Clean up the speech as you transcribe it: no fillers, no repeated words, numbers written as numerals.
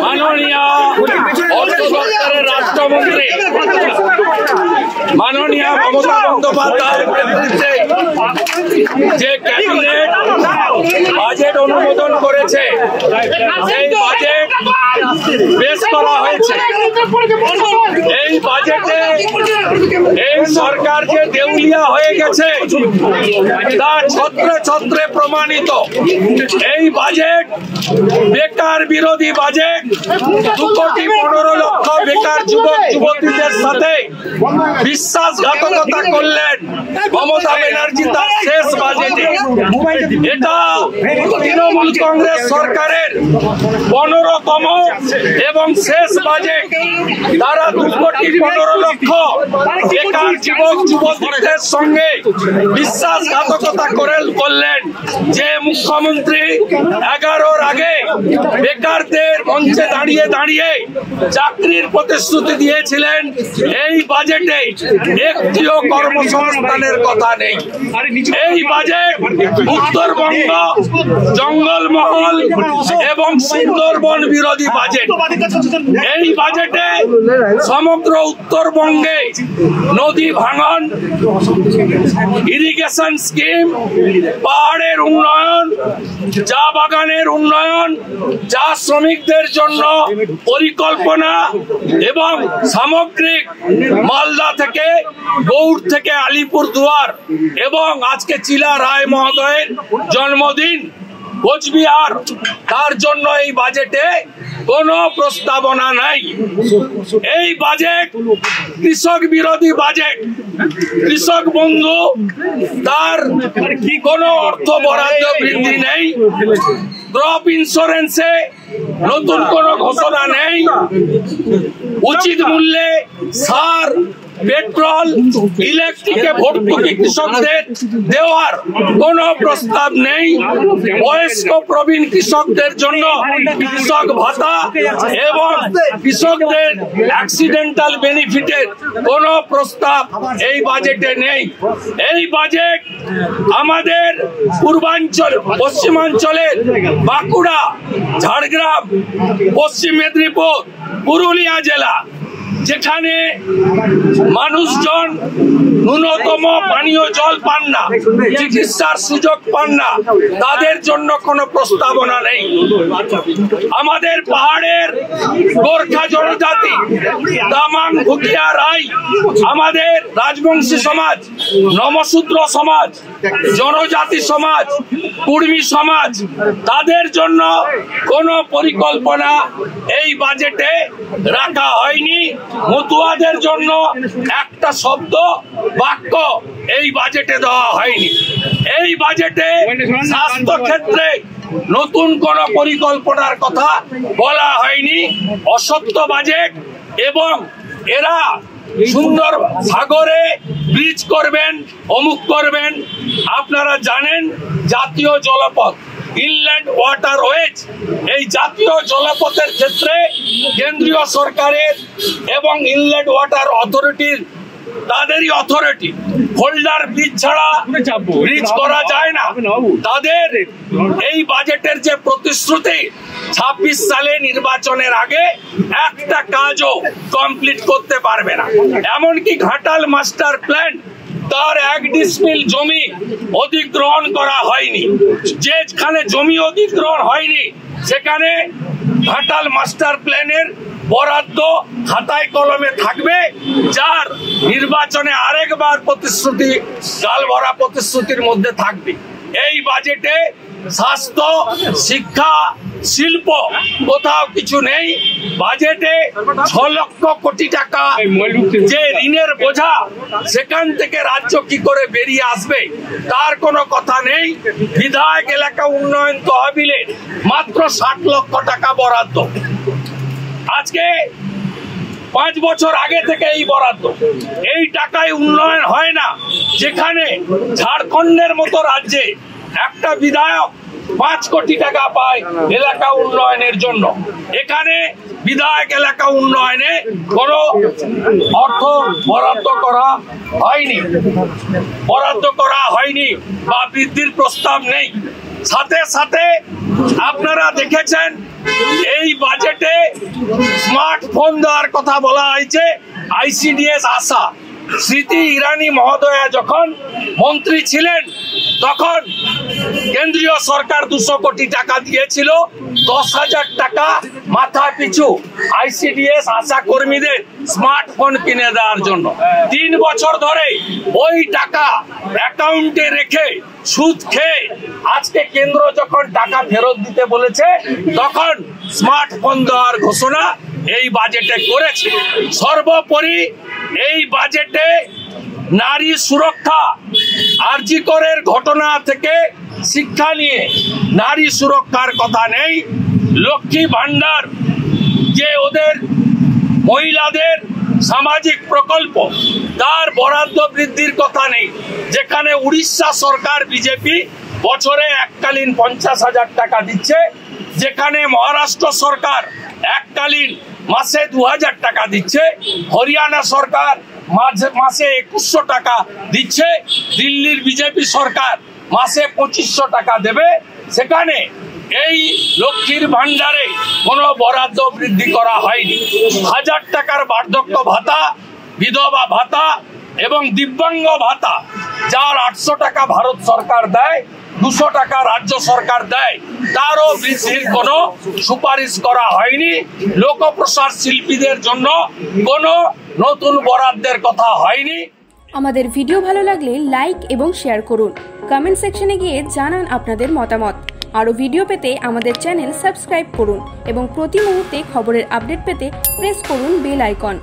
মাননীয় অর্থ দপ্তরের রাষ্ট্রমন্ত্রী মাননীয় মমতা বন্দ্যোপাধ্যায়ের নেতৃত্বে যে ক্যাবিনেট বাজেট অনুমোদন করেছে, সেই বাজেট পেশ করা হয়েছে। এই বাজেটে এই সরকার যে দেউলিয়া হয়ে গেছে তা ছত্রে ছত্রে প্রমাণিত। এই বাজেট বেকার বিরোধী বাজেট। 2,15,00,000 বেকার যুবক যুবতীদের সাথে বিশ্বাসঘাতকতা করলেন মমতা ব্যানার্জি তার শেষ বাজেটে। এটা তৃণমূল কংগ্রেস সরকারের 15তম এবং শেষ বাজেট। তারা 2,15,00,000 বেকার যুবক যুবতীদের সঙ্গে বিশ্বাসঘাতকতা করলেন। যে মুখ্যমন্ত্রী 11-র আগে বেকারদের মঞ্চে দাঁড়িয়ে দাঁড়িয়ে চাকরির প্রতিশ্রুতি দিয়েছিলেন, এই বাজেটে একটিও কর্মসংস্থানের কথা নেই। এই বাজেট উত্তরবঙ্গ জঙ্গলমহল এবং সুন্দরবন বিরোধী বাজেট। এই বাজেটে সমগ্র উত্তরবঙ্গে নদী ভাঙন, ইরিগেশন স্কিম, পাহাড়ের উন্নয়ন, চা বাগানের উন্নয়ন, চা শ্রমিকদের জন্য পরিকল্পনা এবং সামগ্রিক মালদা থেকে গৌড় থেকে আলিপুরদুয়ার এবং আজকে চিলা রায় মহোদয়ের জন্মদিন কোচবিহার, তার জন্য এই বাজেটে কোনো প্রস্তাবনা নাই। এই বাজেট কৃষক বিরোধী বাজেট। কৃষক বন্ধু তার কোনো অর্থ বরাদ্দ বৃদ্ধি নেই। ক্রপ ইন্স্যুরেন্সে নতুন কোনো ঘোষণা নেই। উচিত মূল্যে সার, পেট্রোল, ইলেকট্রিকে ভর্তুকি কৃষকদের দেওয়ার কোনো প্রস্তাব নেই। বয়স্ক প্রবীণ কৃষকদের জন্য কৃষক ভাতা এবং কৃষকদের অ্যাক্সিডেন্টাল বেনিফিটের কোনো প্রস্তাব এই বাজেটে নেই। এই বাজেট আমাদের পূর্বাঞ্চল, পশ্চিমাঞ্চলের বাঁকুড়া, ঝাড়গ্রাম, পশ্চিম মেদিনীপুর, পুরুলিয়া জেলা, যেখানে মানুষজন ন্যূনতম পানীয় জল পান না, চিকিৎসার সুযোগ পান না, তাদের জন্য কোনো প্রস্তাবনা নেই। আমাদের পাহাড়ের গোর্খা জনজাতি, তামাং, ভুটিয়া, রাই, আমাদের রাজবংশী সমাজ, নমশূদ্র সমাজ, জনজাতি সমাজ, কুর্মী সমাজ, তাদের জন্য কোনো পরিকল্পনা এই বাজেটে রাখা হয়নি। মতুয়াদের জন্য একটা শব্দ বাক্য এই বাজেটে দেওয়া হয়নি। এই বাজেটে স্বাস্থ্য ক্ষেত্রে নতুন কোন পরিকল্পনার কথা বলা হয়নি। অসত্য বাজেট। এবং এরা সুন্দর সাগরে ব্রিজ করবেন, অমুক করবেন। আপনারা জানেন জাতীয় জলপথ, ইনল্যান্ড ওয়াটারওয়েজ, এই জাতীয় জলপথের ক্ষেত্রে কেন্দ্রীয় সরকারের এবং ইনল্যান্ড ওয়াটার অথরিটির তাদেরই অথরিটি। হোল্ডার ব্রিজ ছাড়া ব্রিজ করা যায় না। তাদের এই বাজেটের যে প্রতিশ্রুতি, 26 সালে নির্বাচনের আগে একটা কাজও কমপ্লিট করতে পারবে না। এমনকি ঘাটাল মাস্টার প্ল্যান, তার 1 ডিসমিল জমি অধিগ্রহণ করা হয়নি। যেখানে জমি অধিগ্রহণ হয়নি সেখানে ঘাটাল মাস্টার প্ল্যানের বরাদ্দ খাতায় কলমে থাকবে, যার নির্বাচনে আরেকবার প্রতিশ্রুতি, গালভরা প্রতিশ্রুতির মধ্যে থাকবে। এই বাজেটে স্বাস্থ্য, শিক্ষা, শিল্প কোথাও কিছু নেই। বাজেটে 6 লক্ষ কোটি টাকা যে ঋণের বোঝা, সেখান থেকে রাজ্য কি করে বেরিয়ে আসবে তার কোনো কথা নেই। বিধায়ক এলাকা উন্নয়ন তহবিলে মাত্র 60 লক্ষ টাকা বরাদ্দ। আজকে 5 বছর আগে থেকে এই বরাদ্দ। এই টাকায় উন্নয়ন হয় না। যেখানে ঝাড়খণ্ডের মতো রাজ্যে একটা বিধায়ক 5 কোটি টাকা পায় এলাকা উন্নয়নের জন্য, এখানে বিধায়ক এলাকা উন্নয়নে কোনো অর্থ বরাদ্দ করা হয়নি বা বৃদ্ধির প্রস্তাব নেই। সাথে সাথে আপনারা দেখেছেন এই বাজেটে স্মার্টফোন দেওয়ার কথা বলা হয়েছে। আইসিডিএস আশা স্মৃতি ইরানি মহোদয়া যখন মন্ত্রী ছিলেন তখন কেন্দ্রীয় সরকার 200 কোটি টাকা দিয়েছিল, 10,000 টাকা মাথা পিছু আইসিডিএস আশা কর্মীদের স্মার্টফোন কিনে দেওয়ার জন্য। 3 বছর ধরে ওই টাকা অ্যাকাউন্টে রেখে সুদ খেয়ে আজকে কেন্দ্র যখন টাকা ফেরত দিতে বলেছে তখন স্মার্টফোন দেওয়ার ঘোষণা এই বাজেটে করেছে। সর্বোপরি এই বাজেটে নারী সুরক্ষা, আরজি করের ঘটনা থেকে শিক্ষা নিয়ে নারী সুরক্ষার কথা নেই। লক্ষ্মী ভান্ডার যে ওদের মহিলাদের সামাজিক প্রকল্প তার বরাদ্দ বৃদ্ধির কথা নেই। যেখানে উড়িষ্যা সরকার বিজেপি বছরে এককালীন 50,000 টাকা দিচ্ছে, যেখানে মহারাষ্ট্র সরকার এককালীন মাসে 2,000 টাকা দিচ্ছে, হরিয়ানা সরকার মাসে 2100 টাকা দিচ্ছে, দিল্লির বিজেপি সরকার মাসে 2500 টাকা দেবে। সেখানে এই লক্ষ্মীর ভান্ডারে কোনো বরাদ্দ বৃদ্ধি করা হয়নি। 1000 টাকার বার্ধক্য ভাতা, বিধবা ভাতা এবং দিব্যাঙ্গ ভাতা, যার 800 টাকা ভারত সরকার দেয়, 200 টাকা রাজ্য সরকার দেয়, তারও বৃদ্ধির কোনো সুপারিশ করা হয়নি। লোকপ্রসার শিল্পীদের জন্য কোনো নতুন বরাদ্দের কথা হয়নি। আমাদের ভিডিও ভালো লাগলে লাইক এবং শেয়ার করুন। কমেন্ট সেকশনে গিয়ে জানান আপনাদের মতামত। আরও ভিডিও পেতে আমাদের চ্যানেল সাবস্ক্রাইব করুন এবং প্রতি মুহূর্তে খবরের আপডেট পেতে প্রেস করুন বেল আইকন।